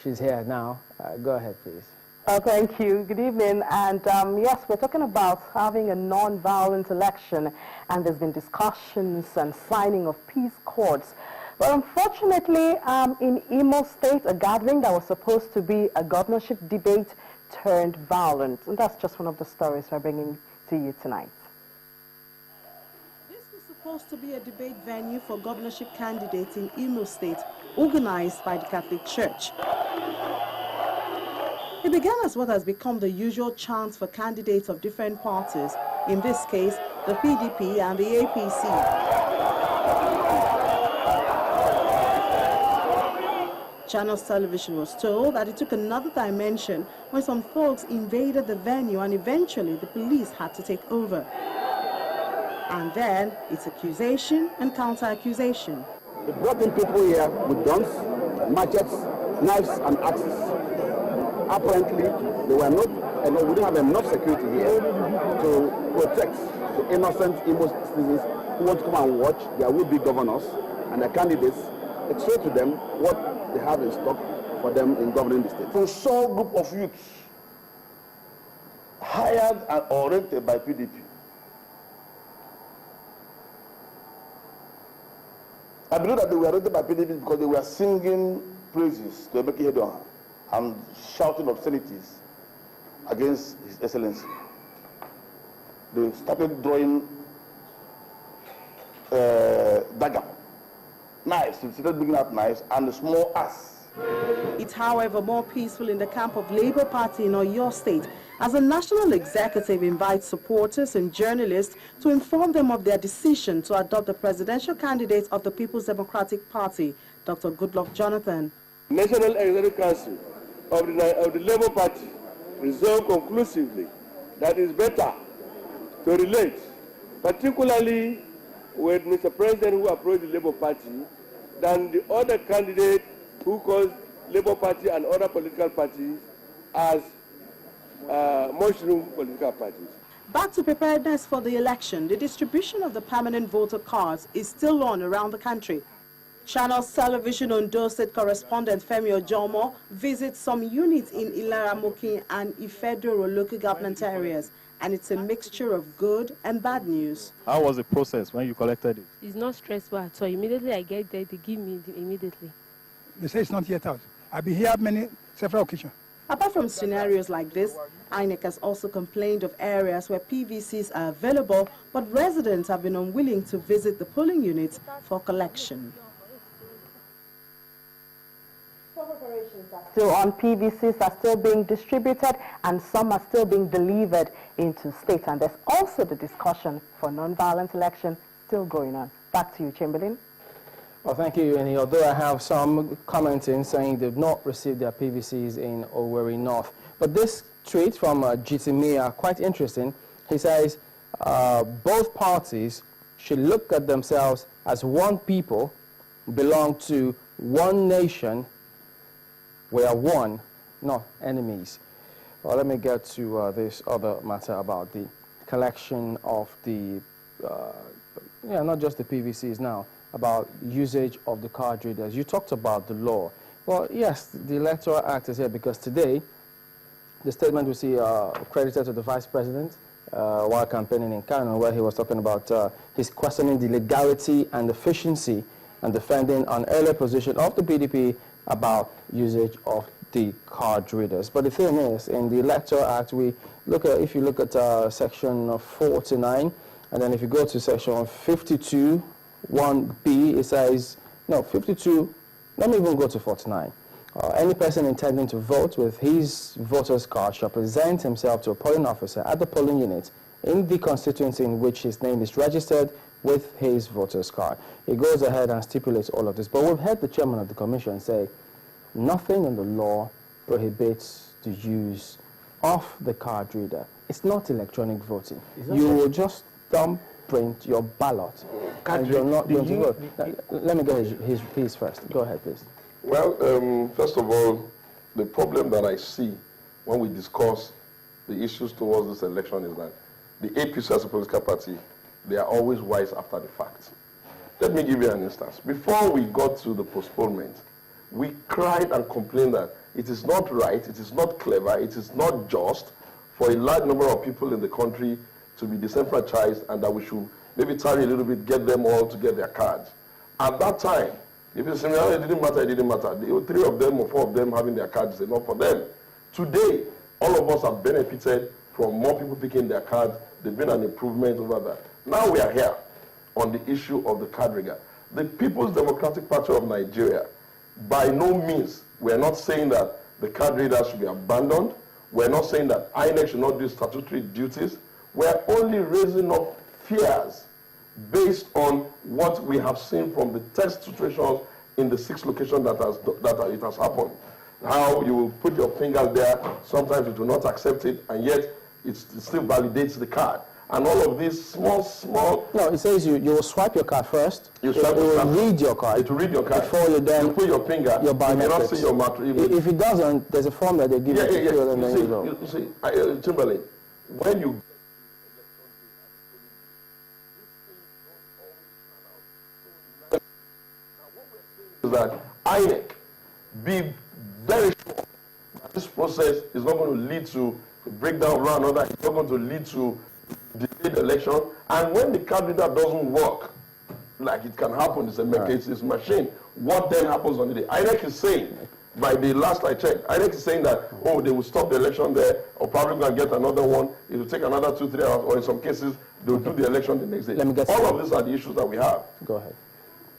She's here now. Go ahead, please. Thank you. Good evening. And yes, we're talking about having a non-violent election, and there's been discussions and signing of peace accords. But unfortunately, in Imo State, a gathering that was supposed to be a governorship debate turned violent. And that's just one of the stories we're bringing to you tonight. This was supposed to be a debate venue for governorship candidates in Imo State, organized by the Catholic Church. It began as what has become the usual chants for candidates of different parties, in this case, the PDP and the APC. Channels Television was told that it took another dimension when some folks invaded the venue and eventually the police had to take over. And then it's accusation and counter-accusation. They brought in people here with guns, machetes, knives and axes. Apparently, we didn't have enough security here to protect the innocent Imo citizens who want to come and watch their would-be governors and their candidates explain to them what they have in stock for them in governing the state. A small group of youths hired and oriented by PDP. I believe that they were oriented by PDP because they were singing praises to Emeka Ihedioha and shouting obscenities against His Excellency. They started drawing dagger, knives, they started bringing out knives and a small axe. It's, however, more peaceful in the camp of Labour Party in Oyo State, as the National Executive invites supporters and journalists to inform them of their decision to adopt the presidential candidate of the People's Democratic Party, Dr. Goodluck Jonathan. National Executive Council of the Labour Party resolved conclusively that it is better to relate, particularly with Mr. President who approached the Labour Party, than the other candidate who calls Labour Party and other political parties as mushroom political parties. Back to preparedness for the election, the distribution of the permanent voter cards is still on around the country. Channels Television Ondo State correspondent Femi Ojomo visits some units in Ilaramokin and Ifedoro local government areas, and it's a mixture of good and bad news. How was the process when you collected it? It's not stressful at all. Immediately I get there, they give me immediately. They say it's not yet out. I've been here several occasions. Apart from scenarios like this, INEC has also complained of areas where PVCs are available, but residents have been unwilling to visit the polling units for collection. Still on, PVCs are still being distributed and some are still being delivered into states. And there's also the discussion for non-violent election still going on. Back to you, Chamberlain. Well, thank you, Uni. Although I have some commenting saying they've not received their PVCs in Owerri North. But this tweet from Jitimia, quite interesting. He says both parties should look at themselves as one people, belong to one nation. We are one, not enemies. Well, let me get to this other matter about the collection of the, not just the PVCs now, about usage of the card readers. You talked about the law. Well, yes, the Electoral Act is here because today, the statement we see credited to the Vice President while campaigning in Kano, where he was talking about his questioning the legality and efficiency and defending an earlier position of the PDP about usage of the card readers. But the thing is, in the Electoral Act, we look at, if you look at section 49, and then if you go to section 52, 1B, it says, no, 52, let me even go to 49. Any person intending to vote with his voter's card shall present himself to a polling officer at the polling unit in the constituency in which his name is registered with his voter's card. It goes ahead and stipulates all of this. But we've heard the chairman of the commission say nothing in the law prohibits the use of the card reader. It's not electronic voting. You will just thumbprint your ballot and you're not going to vote. Let me get his piece first. Go ahead, please. Well, first of all, the problem that I see when we discuss the issues towards this election is that the APC as a political party, they are always wise after the fact. Let me give you an instance. Before we got to the postponement, we cried and complained that it is not right, it is not clever, it is not just for a large number of people in the country to be disenfranchised, and that we should maybe tarry a little bit, get them all to get their cards. At that time, if you say, well, it didn't matter, it didn't matter. The 3 of them or 4 of them having their cards is enough for them. Today, all of us have benefited from more people picking their cards. There's been an improvement over that. Now we are here on the issue of the card rigger. The People's Democratic Party of Nigeria, by no means, we're not saying that the card readers should be abandoned. We're not saying that INEC should not do statutory duties. We're only raising up fears based on what we have seen from the test situations in the 6 locations that it has happened. How you will put your finger there, sometimes it will not accept it, and yet it still validates the card. And all of these small... No, it says you will swipe your card first. You swipe it your will card. read your card. It will read your card. Before you then... You put your finger, your you may not see your matrix. If it doesn't, there's a form that they give you to fill, and then you go. You see, Timberlake, when you... that INEC be very sure that this process is not going to lead to a breakdown of law and order, it's not going to lead to delayed election, and when the card reader doesn't work, like it can happen, it's a machine, what then happens on the day? INEC is saying, by the last I checked, INEC is saying that, oh, they will stop the election there, or probably going to get another one, it will take another 2-3 hours, or in some cases, they'll do the election the next day. All of these are the issues that we have. Go ahead.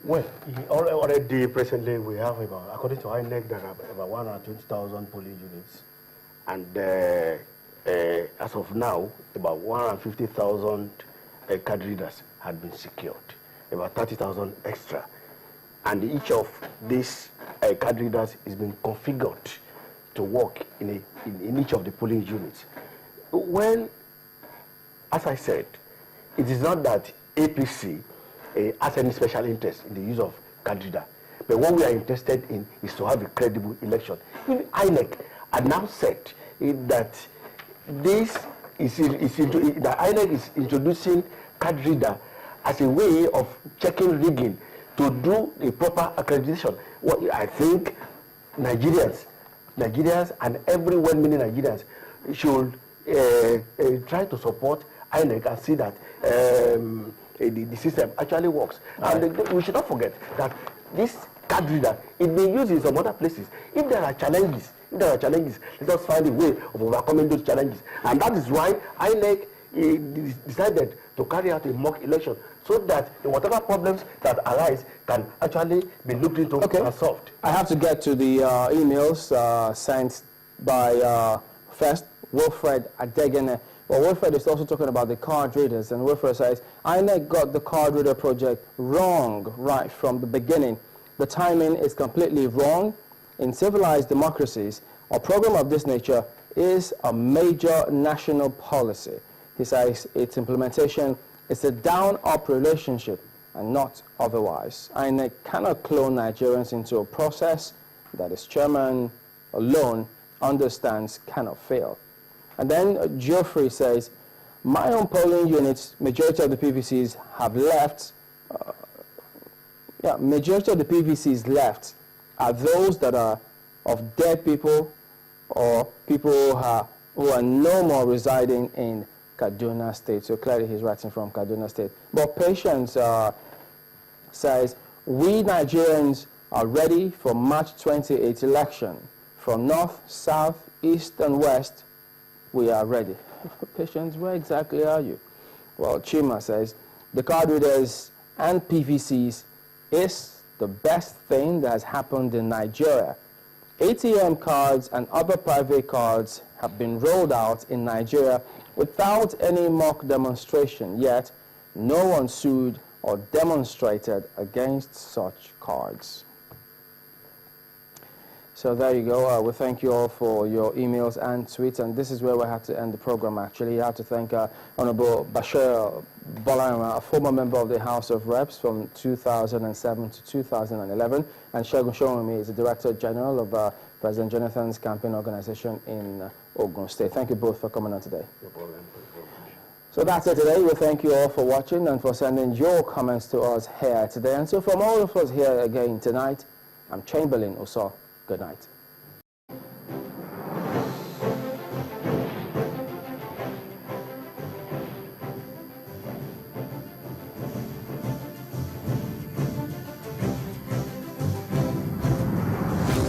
Well, already presently we have about, according to INEC, there are about 120,000 polling units. And as of now, about 150,000 card readers had been secured, about 30,000 extra. And each of these card readers is being configured to work in each of the polling units. Well, as I said, it is not that APC has any special interest in the use of card reader. But what we are interested in is to have a credible election. Even INEC had now said that that INEC is introducing card reader as a way of checking rigging to do a proper accreditation. What I think Nigerians and every well-meaning Nigerians should try to support INEC and see that the system actually works. Right. And we should not forget that this card reader is being used in some other places. If there are challenges, let us find a way of overcoming those challenges. And that is why INEC decided to carry out a mock election so that whatever problems that arise can actually be looked into and solved. I have to get to the emails sent by first Wilfred Adegene. Well, Wilfred is also talking about the card readers, and Wilfred says, INEC got the card reader project wrong right from the beginning. The timing is completely wrong. In civilized democracies, a program of this nature is a major national policy. He says its implementation is a down-up relationship and not otherwise. INEC cannot clone Nigerians into a process that its chairman alone understands cannot fail. And then Geoffrey says, my own polling units, majority of the PVCs have left. Majority of the PVCs left are those that are of dead people or people who are no more residing in Kaduna State. So clearly he's writing from Kaduna State. But Patience says, we Nigerians are ready for March 28 election. From north, south, east, and west, we are ready. Patience, where exactly are you? Well, Chima says, the card readers and PVCs is the best thing that has happened in Nigeria. ATM cards and other private cards have been rolled out in Nigeria without any mock demonstration, yet no one sued or demonstrated against such cards. So there you go. We thank you all for your emails and tweets, and this is where we have to end the program. Actually, I have to thank Honorable Bashir Bolarima, a former member of the House of Reps from 2007 to 2011, and Segun Showunmi is the Director General of President Jonathan's campaign organization in Ogun State. Thank you both for coming on today. No problem. So that's it today. We thank you all for watching and for sending your comments to us here today. And so from all of us here again tonight, I'm Chamberlain Oso. Good night.